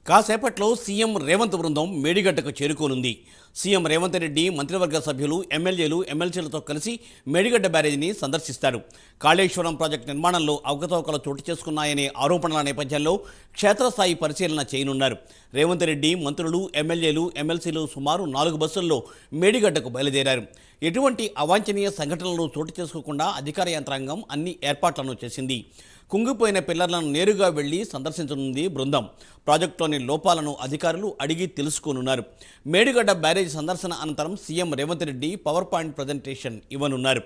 కాసేపట్లో సీఎం రేవంత్ బృందం మేడిగడ్డకు చేరుకోనుంది. సీఎం రేవంత్ రెడ్డి మంత్రివర్గ సభ్యులు, ఎమ్మెల్యేలు, ఎమ్మెల్సీలతో కలిసి మేడిగడ్డ బ్యారేజీని సందర్శిస్తారు. కాళేశ్వరం ప్రాజెక్టు నిర్మాణంలో అవకతవకలు చోటు చేసుకున్నాయనే ఆరోపణల నేపథ్యంలో క్షేత్రస్థాయి పరిశీలన చేయనున్నారు. రేవంత్ రెడ్డి, మంత్రులు, ఎమ్మెల్యేలు, ఎమ్మెల్సీలు సుమారు 4 బస్సుల్లో మేడిగడ్డకు బయలుదేరారు. ఎటువంటి అవాంఛనీయ సంఘటనలు చోటు చేసుకోకుండా అధికార యంత్రాంగం అన్ని ఏర్పాట్లను చేసింది. కుంగిపోయిన పిల్లర్లను నేరుగా వెళ్లి సందర్శించనుంది బృందం. ప్రాజెక్టులోని లోపాలను అధికారులు అడిగి తెలుసుకోనున్నారు. మేడిగడ్డ బ్యారేజ్ సందర్శన అనంతరం CM Revanth Reddy power point presentation ఇవ్వనున్నారు.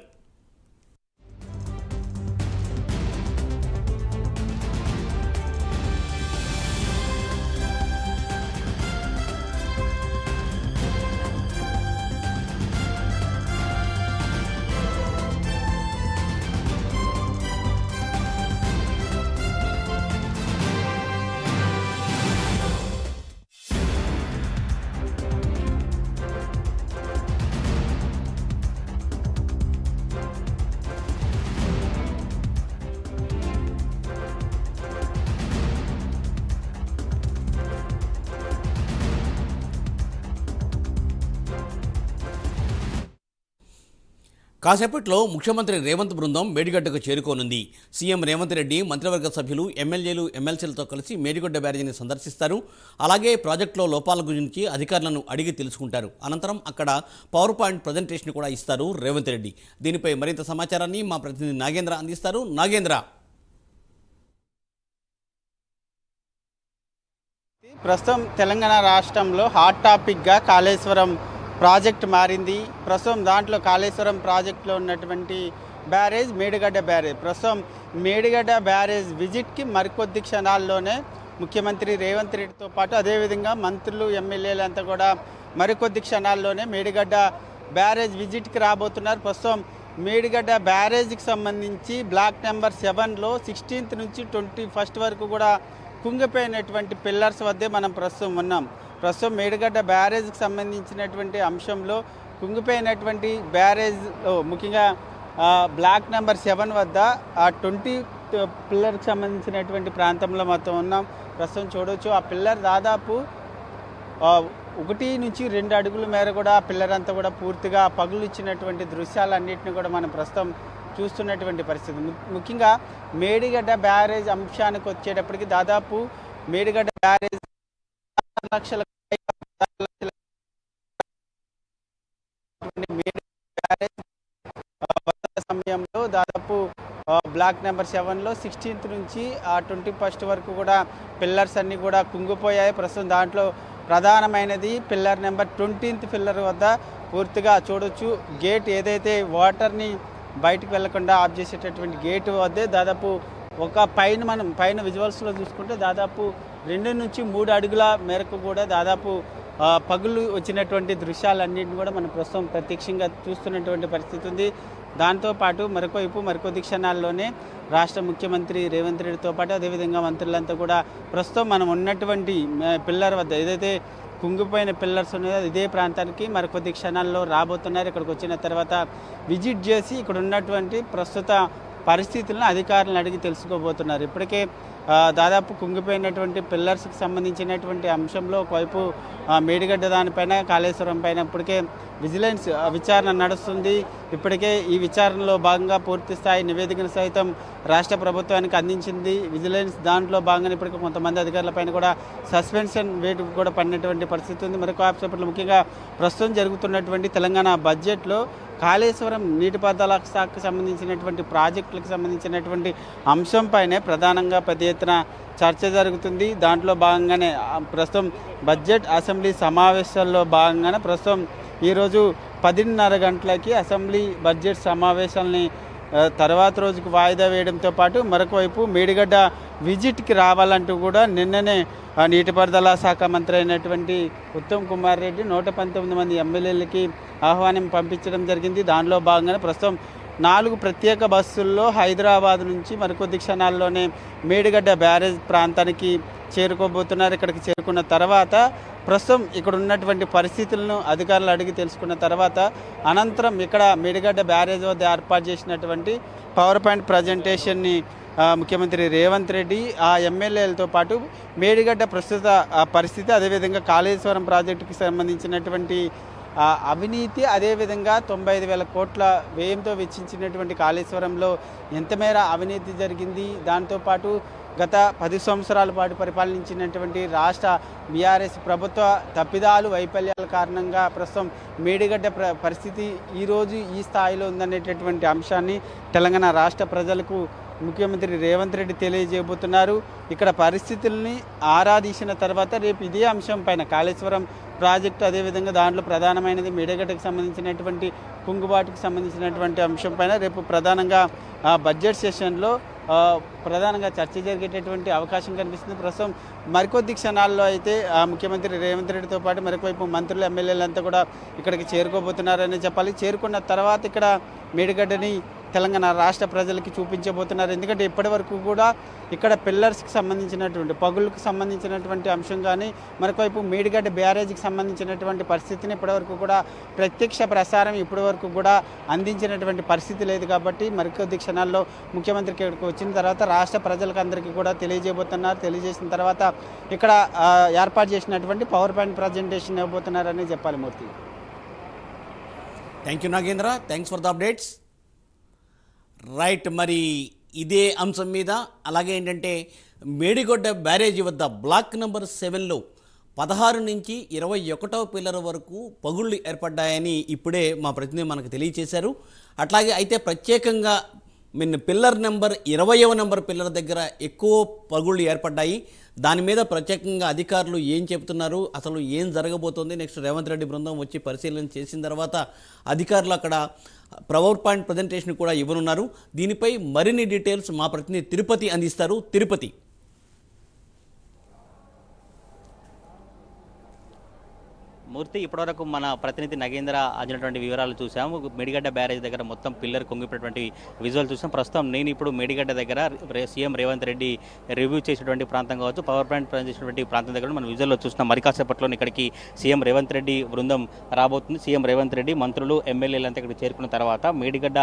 కాసేపట్లో ముఖ్యమంత్రి రేవంత్ బృందం మేడిగడ్డకు చేరుకోనుంది. సీఎం రేవంత్ రెడ్డి మంత్రివర్గ సభ్యులు, ఎమ్మెల్యేలు, ఎమ్మెల్సీలతో కలిసి మేడిగడ్డ బ్యారేజీని సందర్శిస్తారు. అలాగే ప్రాజెక్టులో లోపాల గురించి అధికారులను అడిగి తెలుసుకుంటారు. అనంతరం అక్కడ పవర్ పాయింట్ ప్రజెంటేషన్ కూడా ఇస్తారు రేవంత్ రెడ్డి. దీనిపై మరింత సమాచారాన్ని మా ప్రతినిధి నాగేంద్ర అందిస్తారు. నాగేంద్ర, ప్రస్తుతం తెలంగాణ రాష్ట్రంలో హాట్ టాపిక్గా కాళేశ్వరం ప్రాజెక్ట్ మారింది. ప్రస్తుతం దాంట్లో కాళేశ్వరం ప్రాజెక్టులో ఉన్నటువంటి బ్యారేజ్ మేడిగడ్డ బ్యారేజ్. ప్రస్తుతం మేడిగడ్డ బ్యారేజ్ విజిట్కి మరికొద్ది క్షణాల్లోనే ముఖ్యమంత్రి రేవంత్ రెడ్డితో పాటు అదేవిధంగా మంత్రులు, ఎమ్మెల్యేలు అంతా కూడా మరికొద్ది క్షణాల్లోనే మేడిగడ్డ బ్యారేజ్ విజిట్కి రాబోతున్నారు. ప్రస్తుతం మేడిగడ్డ బ్యారేజ్కి సంబంధించి బ్లాక్ నెంబర్ 7లో 16th నుంచి 21st వరకు కూడా కుంగిపోయినటువంటి పిల్లర్స్ వద్దే మనం ప్రస్తుతం ఉన్నాం. ప్రస్తుతం మేడిగడ్డ బ్యారేజ్కి సంబంధించినటువంటి అంశంలో కుంగిపోయినటువంటి బ్యారేజ్లో ముఖ్యంగా బ్లాక్ నెంబర్ 7 వద్ద ఆ 20 పిల్లర్కి సంబంధించినటువంటి ప్రాంతంలో మొత్తం ఉన్నాం. ప్రస్తుతం చూడవచ్చు, ఆ పిల్లర్ దాదాపు 1 నుంచి 2 అడుగుల మేర కూడా ఆ పిల్లర్ అంతా కూడా పూర్తిగా పగులు ఇచ్చినటువంటి దృశ్యాలన్నింటినీ కూడా మనం ప్రస్తుతం చూస్తున్నటువంటి పరిస్థితి. ముఖ్యంగా మేడిగడ్డ బ్యారేజ్ అంశానికి వచ్చేటప్పటికి దాదాపు మేడిగడ్డ బ్యారేజ్ 6 లక్షల సమయంలో దాదాపు బ్లాక్ నెంబర్ 7లో 16th నుంచి 21st వరకు కూడా పిల్లర్స్ అన్నీ కూడా కుంగిపోయాయి. ప్రస్తుతం దాంట్లో ప్రధానమైనది పిల్లర్ నెంబర్ 20th పిల్లర్ వద్ద పూర్తిగా చూడొచ్చు. గేట్ ఏదైతే వాటర్ని బయటకు వెళ్లకుండా ఆఫ్ చేసేటటువంటి గేట్ వద్దే దాదాపు మనం పైన విజువల్స్లో చూసుకుంటే దాదాపు 2 నుంచి 3 అడుగుల మేరకు కూడా దాదాపు పగులు వచ్చినటువంటి దృశ్యాలన్నింటినీ కూడా మనం ప్రస్తుతం ప్రత్యక్షంగా చూస్తున్నటువంటి పరిస్థితి ఉంది. దాంతోపాటు మరికొద్ది క్షణాల్లోనే రాష్ట్ర ముఖ్యమంత్రి రేవంత్ రెడ్డితో పాటు అదేవిధంగా మంత్రులంతా కూడా ప్రస్తుతం మనం ఉన్నటువంటి పిల్లర్ వద్ద ఏదైతే కుంగిపోయిన పిల్లర్స్ ఉన్నాయో ఇదే ప్రాంతానికి మరికొద్ది క్షణాల్లో రాబోతున్నారు. ఇక్కడికి వచ్చిన తర్వాత విజిట్ చేసి ఇక్కడ ఉన్నటువంటి ప్రస్తుత పరిస్థితులను అధికారులను అడిగి తెలుసుకోబోతున్నారు. ఇప్పటికే దాదాపు కుంగిపోయినటువంటి పిల్లర్స్కి సంబంధించినటువంటి అంశంలో ఒకవైపు మేడిగడ్డ దానిపైన, కాళేశ్వరం పైన ఇప్పటికే విజిలెన్స్ విచారణ నడుస్తుంది. ఇప్పటికే ఈ విచారణలో భాగంగా పూర్తి స్థాయి నివేదికను సైతం రాష్ట్ర ప్రభుత్వానికి అందించింది విజిలెన్స్. దాంట్లో భాగంగా ఇప్పటికే కొంతమంది అధికారులపైన కూడా సస్పెన్షన్ వేటు కూడా పడినటువంటి పరిస్థితి ఉంది. మరొక ఆప్షన్లో ముఖ్యంగా ప్రస్తుతం జరుగుతున్నటువంటి తెలంగాణ బడ్జెట్లో కాళేశ్వరం నీటిపారుదల శాఖకు సంబంధించినటువంటి ప్రాజెక్టులకు సంబంధించినటువంటి అంశంపైనే ప్రధానంగా పెద్ద ఎత్తున చర్చ జరుగుతుంది. దాంట్లో భాగంగానే ప్రస్తుతం బడ్జెట్ అసెంబ్లీ సమావేశాల్లో భాగంగానే ప్రస్తుతం ఈరోజు 10:30 గంటలకి అసెంబ్లీ బడ్జెట్ సమావేశాలని తర్వాత రోజుకు వాయిదా వేయడంతో పాటు మరొక వైపు మేడిగడ్డ విజిట్కి రావాలంటూ కూడా నిన్ననే నీటిపారుదల శాఖ మంత్రి అయినటువంటి ఉత్తమ్ కుమార్ రెడ్డి 119 మంది ఎమ్మెల్యేలకి ఆహ్వానం పంపించడం జరిగింది. దానిలో భాగంగానే ప్రస్తుతం 4 ప్రత్యేక బస్సుల్లో హైదరాబాద్ నుంచి మరికొద్ది క్షణాల్లోనే మేడిగడ్డ బ్యారేజ్ ప్రాంతానికి చేరుకోబోతున్నారు. ఇక్కడికి చేరుకున్న తర్వాత ప్రస్తుతం ఇక్కడ ఉన్నటువంటి పరిస్థితులను అధికారులు అడిగి తెలుసుకున్న తర్వాత అనంతరం ఇక్కడ మేడిగడ్డ బ్యారేజ్ వద్ద ఏర్పాటు చేసినటువంటి పవర్ పాయింట్ ప్రజెంటేషన్ని ముఖ్యమంత్రి రేవంత్ రెడ్డి ఆ ఎమ్మెల్యేలతో పాటు మేడిగడ్డ ప్రస్తుత పరిస్థితి, అదేవిధంగా కాళేశ్వరం ప్రాజెక్టుకి సంబంధించినటువంటి అవినీతి, అదేవిధంగా 95,000 కోట్ల వ్యయంతో వెచ్చించినటువంటి కాళేశ్వరంలో ఎంత మేర అవినీతి జరిగింది, దాంతోపాటు గత 10 సంవత్సరాల పాటు పరిపాలించినటువంటి రాష్ట్ర బీఆర్ఎస్ ప్రభుత్వ తప్పిదాలు, వైఫల్యాల కారణంగా ప్రస్తుతం మేడిగడ్డ పరిస్థితి ఈరోజు ఈ స్థాయిలో ఉందనేటటువంటి అంశాన్ని తెలంగాణ రాష్ట్ర ప్రజలకు ముఖ్యమంత్రి రేవంత్ రెడ్డి తెలియజేయబోతున్నారు. ఇక్కడ పరిస్థితుల్ని ఆరాధించిన తర్వాత రేపు ఇదే అంశం పైన కాళేశ్వరం ప్రాజెక్టు, అదేవిధంగా దాంట్లో ప్రధానమైనది మేడిగడ్డకు సంబంధించినటువంటి కుంగుబాటుకు సంబంధించినటువంటి అంశం పైన రేపు ప్రధానంగా బడ్జెట్ సెషన్లో ప్రధానంగా చర్చ జరిగేటటువంటి అవకాశం కనిపిస్తుంది. ప్రస్తుతం మరికొద్ది క్షణాల్లో అయితే ముఖ్యమంత్రి రేవంత్ రెడ్డితో పాటు మరొకవైపు మంత్రులు, ఎమ్మెల్యేలంతా కూడా ఇక్కడికి చేరుకోబోతున్నారని చెప్పాలి. చేరుకున్న తర్వాత ఇక్కడ మేడిగడ్డని తెలంగాణ రాష్ట్ర ప్రజలకి చూపించబోతున్నారు. ఎందుకంటే ఇప్పటివరకు కూడా ఇక్కడ పిల్లర్స్కి సంబంధించినటువంటి పగుళ్ళకు సంబంధించినటువంటి అంశం కానీ, మరొకవైపు మేడిగడ్డ బ్యారేజీకి సంబంధించినటువంటి పరిస్థితిని ఇప్పటివరకు కూడా ప్రత్యక్ష ప్రసారం ఇప్పటివరకు కూడా అందించినటువంటి పరిస్థితి లేదు. కాబట్టి మరికొద్ది క్షణాల్లో ముఖ్యమంత్రి ఇక్కడికి వచ్చిన తర్వాత రాష్ట్ర ప్రజలకు అందరికీ కూడా తెలియజేయబోతున్నారు. తెలియజేసిన తర్వాత ఇక్కడ ఏర్పాటు చేసినటువంటి పవర్ పాయింట్ ప్రజెంటేషన్ ఇవ్వబోతున్నారని చెప్పాలి. Murthy, thank you Nagendra, thanks for the updates. Right, మరి ఇదే అంశం మీద అలాగే ఏంటంటే మేడిగడ్డ బ్యారేజీ వద్ద బ్లాక్ నెంబర్ 7లో 16 నుంచి 21వ పిల్లర్ వరకు పగుళ్ళు ఏర్పడ్డాయని ఇప్పుడే మా ప్రతినిధి మనకు తెలియచేశారు. అట్లాగే అయితే ప్రత్యేకంగా పిల్లర్ నెంబర్ 20వ నెంబర్ పిల్లర్ దగ్గర ఎక్కువ పగుళ్ళు ఏర్పడ్డాయి. దాని మీద ప్రత్యేకంగా అధికారులు ఏం చెబుతున్నారు, అసలు ఏం జరగబోతోంది, నెక్స్ట్ రేవంత్ రెడ్డి బృందం వచ్చి పరిశీలన చేసిన తర్వాత అధికారులు అక్కడ పవర్ పాయింట్ ప్రజెంటేషన్ కూడా ఇవ్వనున్నారు. దీనిపై మరిన్ని డీటెయిల్స్ మా ప్రతినిధి తిరుపతి అందిస్తారు. తిరుపతి. మూర్తి, ఇప్పటివరకు మన ప్రతినిధి నగేంద్ర అందినటువంటి వివరాలు చూసాము. మేడిగడ్డ బ్యారేజ్ దగ్గర మొత్తం పిల్లర్ కుంగిపోయినటువంటి విజువల్ చూసాం. ప్రస్తుతం నేను ఇప్పుడు మేడిగడ్డ దగ్గర సీఎం రేవంత్ రెడ్డి రివ్యూ చేసినటువంటి ప్రాంతం కావచ్చు, పవర్ పాయింట్ ప్రజెంట్ చేసినటువంటి ప్రాంతం దగ్గర మనం విజువల్లో చూస్తున్నాం. మరి కాసేపట్లో ఇక్కడికి సీఎం రేవంత్ రెడ్డి బృందం రాబోతుంది. సీఎం రేవంత్ రెడ్డి, మంత్రులు, ఎమ్మెల్యేలంతా ఇక్కడికి చేరుకున్న తర్వాత మేడిగడ్డ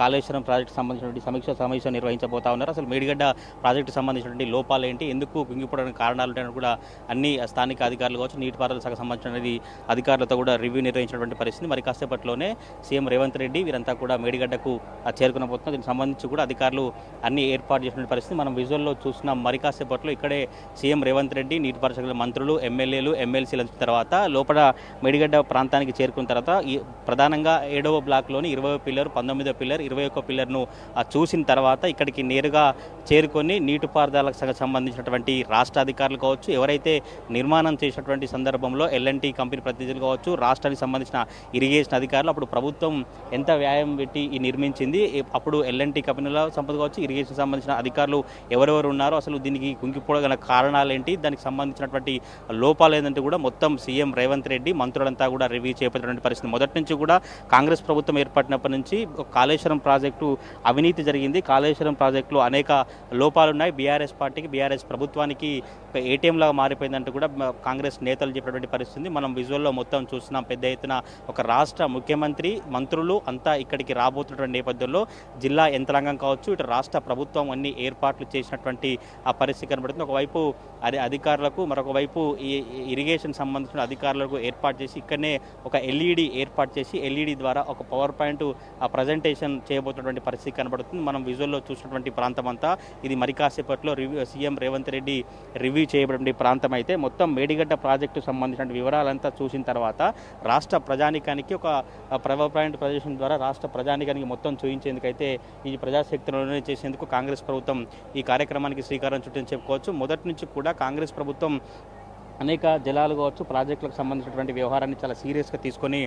కాళేశ్వరం ప్రాజెక్టు సంబంధించినటువంటి సమీక్ష సమావేశం నిర్వహించబోతా ఉన్నారు. అసలు మేడిగడ్డ ప్రాజెక్టు సంబంధించినటువంటి లోపాలు ఏంటి, ఎందుకు కుంగిపోవడానికి కారణాలు ఉంటాయని కూడా అన్ని స్థానిక అధికారులు కావచ్చు, నీటిపారుదల శాఖ సంబంధించినది అధికారులతో కూడా రివ్యూ నిర్వహించినటువంటి పరిస్థితి. మరి కాసేపట్లోనే సీఎం రేవంత్ రెడ్డి వీరంతా కూడా మేడిగడ్డకు చేరుకునబోతున్నారు. దీనికి సంబంధించి కూడా అధికారులు అన్ని ఏర్పాటు చేసిన పరిస్థితి మనం విజువల్లో చూస్తున్నాం. మరి కాసేపట్లో ఇక్కడే సీఎం రేవంత్ రెడ్డి, నీటిపారుదల మంత్రులు, ఎమ్మెల్యేలు, ఎమ్మెల్సీల తర్వాత లోపల మేడిగడ్డ ప్రాంతానికి చేరుకున్న తర్వాత ఈ ప్రధానంగా 7వ బ్లాక్లోని 20వ పిల్లర్, 19వ పిల్లర్, 21వ పిల్లర్ను చూసిన తర్వాత ఇక్కడికి నేరుగా చేరుకొని నీటిపారుదల శాఖకు సంబంధించినటువంటి రాష్ట్ర అధికారులు కావచ్చు, ఎవరైతే నిర్మాణం చేసినటువంటి సందర్భంలో ఎల్ఎన్టీ కంపెనీ ప్రతినిధులు కావచ్చు, రాష్ట్రానికి సంబంధించిన ఇరిగేషన్ అధికారులు, అప్పుడు ప్రభుత్వం ఎంత వ్యాయామం పెట్టి ఈ నిర్మించింది, అప్పుడు ఎల్ఎన్టీ కంపెనీల సంపద కావచ్చు, ఇరిగేషన్ సంబంధించిన అధికారులు ఎవరెవరు ఉన్నారో, అసలు దీనికి కుంగిపోవడం గల కారణాలు ఏంటి, దానికి సంబంధించినటువంటి లోపాలు ఏంటంటే కూడా మొత్తం సీఎం రేవంత్ రెడ్డి, మంత్రులంతా కూడా రివ్యూ చేపట్టినటువంటి పరిస్థితి. మొదటి నుంచి కూడా కాంగ్రెస్ ప్రభుత్వం ఏర్పడినప్పటి నుంచి కాళేశ్వరం ప్రాజెక్టు అవినీతి జరిగింది. కాళేశ్వరం ప్రాజెక్టులో అనేక లోపాలున్నాయి. బీఆర్ఎస్ పార్టీకి, బీఆర్ఎస్ ప్రభుత్వానికి ఏటీఎం లాగా మారిపోయిందంటూ కూడా కాంగ్రెస్ నేతలు చెప్పినటువంటి పరిస్థితి మనం విజువల్లో మొత్తం చూస్తున్నాం. పెద్ద ఎత్తున ఒక రాష్ట్ర ముఖ్యమంత్రి, మంత్రులు అంతా ఇక్కడికి రాబోతున్నటువంటి నేపథ్యంలో జిల్లా యంత్రాంగం కావచ్చు, ఇటు రాష్ట్ర ప్రభుత్వం అన్ని ఏర్పాట్లు చేసినటువంటి ఆ పరిస్థితి కనబడుతుంది. ఒకవైపు అధికారులకు, మరొక వైపు ఈ ఇరిగేషన్ సంబంధించిన అధికారులకు ఏర్పాటు చేసి ఇక్కడనే ఒక ఎల్ఈడి ఏర్పాటు చేసి ఎల్ఈడి ద్వారా ఒక పవర్ పాయింట్ ప్రజెంటేషన్ చేయబోతున్నటువంటి పరిస్థితి కనబడుతుంది. మనం విజువల్లో చూసినటువంటి ప్రాంతం అంతా ఇది మరి కాసేపట్లో సీఎం రేవంత్ రెడ్డి రివ్యూ చేయబడిన ప్రాంతం అయితే మొత్తం మేడిగడ్డ ప్రాజెక్టు సంబంధించిన వివరాలంతా చూసిన తర్వాత రాష్ట్ర ప్రజానికానికి ఒక పవర్ పాయింట్ ప్రజెంటేషన్ ద్వారా రాష్ట్ర ప్రజానికానికి మొత్తం చూపించేందుకైతే ఈ ప్రజాశక్తులను చేసేందుకు కాంగ్రెస్ ప్రభుత్వం ఈ కార్యక్రమానికి శ్రీకారం చుట్టని చెప్పుకోవచ్చు. మొదటి నుంచి కూడా కాంగ్రెస్ ప్రభుత్వం అనేక జలాలు కావచ్చు, ప్రాజెక్టులకు సంబంధించినటువంటి వ్యవహారాన్ని చాలా సీరియస్గా తీసుకొని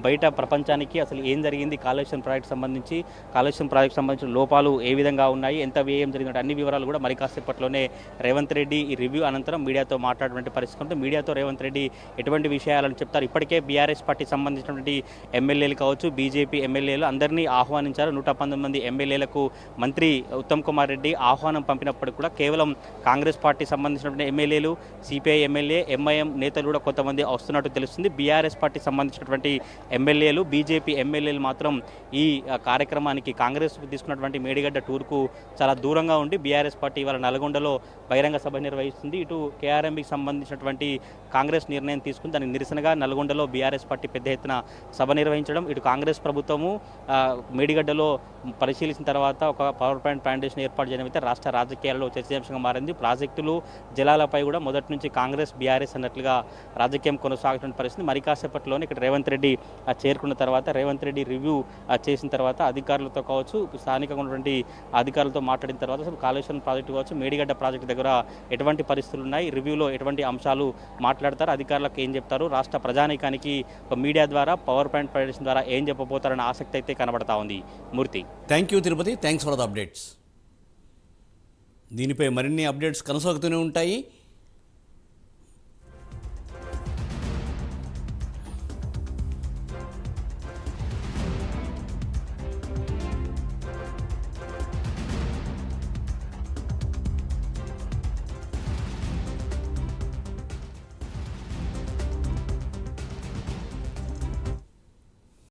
బయట ప్రపంచానికి అసలు ఏం జరిగింది, కాళేశ్వరం ప్రాజెక్టు సంబంధించిన లోపాలు ఏ విధంగా ఉన్నాయి, ఎంత వ్యయం జరిగినట్టు అన్ని వివరాలు కూడా మరి కాసేపట్లోనే రేవంత్ రెడ్డి ఈ రివ్యూ అనంతరం మీడియాతో మాట్లాడినటువంటి పరిస్థితి ఉంటుంది. మీడియాతో రేవంత్ రెడ్డి ఎటువంటి విషయాలను చెప్తారు. ఇప్పటికే బీఆర్ఎస్ పార్టీ సంబంధించినటువంటి ఎమ్మెల్యేలు కావచ్చు, బీజేపీ ఎమ్మెల్యేలు అందరినీ ఆహ్వానించారు. 119 మంది ఎమ్మెల్యేలకు మంత్రి ఉత్తమ్ కుమార్ రెడ్డి ఆహ్వానం పంపినప్పుడు కూడా కేవలం కాంగ్రెస్ పార్టీ సంబంధించినటువంటి ఎమ్మెల్యేలు, సిపిఐ ఎమ్మెల్యే ఎమ్మెల్యే ఎంఐఎం నేతలు కూడా కొంతమంది వస్తున్నట్టు తెలుస్తుంది. బీఆర్ఎస్ పార్టీ సంబంధించినటువంటి ఎమ్మెల్యేలు, బీజేపీ ఎమ్మెల్యేలు మాత్రం ఈ కార్యక్రమానికి కాంగ్రెస్ తీసుకున్నటువంటి మేడిగడ్డ టూర్కు చాలా దూరంగా ఉండి బీఆర్ఎస్ పార్టీ ఇవాళ నల్గొండలో బహిరంగ సభ నిర్వహిస్తుంది. ఇటు కేఆర్ఎంకి సంబంధించినటువంటి కాంగ్రెస్ నిర్ణయం తీసుకుని దానికి నిరసనగా నల్గొండలో బీఆర్ఎస్ పార్టీ పెద్ద ఎత్తున సభ నిర్వహించడం, ఇటు కాంగ్రెస్ ప్రభుత్వము మేడిగడ్డలో పరిశీలించిన తర్వాత ఒక పవర్ ప్లాంట్ ఫౌండేషన్ ఏర్పాటు చేయడం అయితే రాష్ట్ర రాజకీయాల్లో చర్చాంశంగా మారింది. ప్రాజెక్టులు, జలాలపై కూడా మొదటి నుంచి కాంగ్రెస్ బీఆర్ఎస్ అన్నట్లుగా రాజకీయం కొనసాగుతున్న పరిస్థితి. మరి కాసేపట్లోనే ఇక్కడ రేవంత్ రెడ్డి చేరుకున్న తర్వాత రేవంత్ రెడ్డి రివ్యూ చేసిన తర్వాత అధికారులతో కావచ్చు, స్థానికంగా ఉన్నటువంటి అధికారులతో మాట్లాడిన తర్వాత అసలు కాళేశ్వరం ప్రాజెక్టు కావచ్చు, మేడిగడ్డ ప్రాజెక్టు దగ్గర ఎటువంటి పరిస్థితులు ఉన్నాయి, రివ్యూలో ఎటువంటి అంశాలు మాట్లాడతారు, అధికారులకు ఏం చెప్తారు, రాష్ట్ర ప్రజానీకానికి మీడియా ద్వారా, పవర్ పాయింట్ ప్రజెంటేషన్ ద్వారా ఏం చెప్పబోతారన్న ఆసక్తి అయితే కనబడతా ఉంది. Murthy. Thank you Tirupati, thanks for the updates. దీనిపై మరిన్ని అప్డేట్స్ కొనసాగుతూనే ఉంటాయి.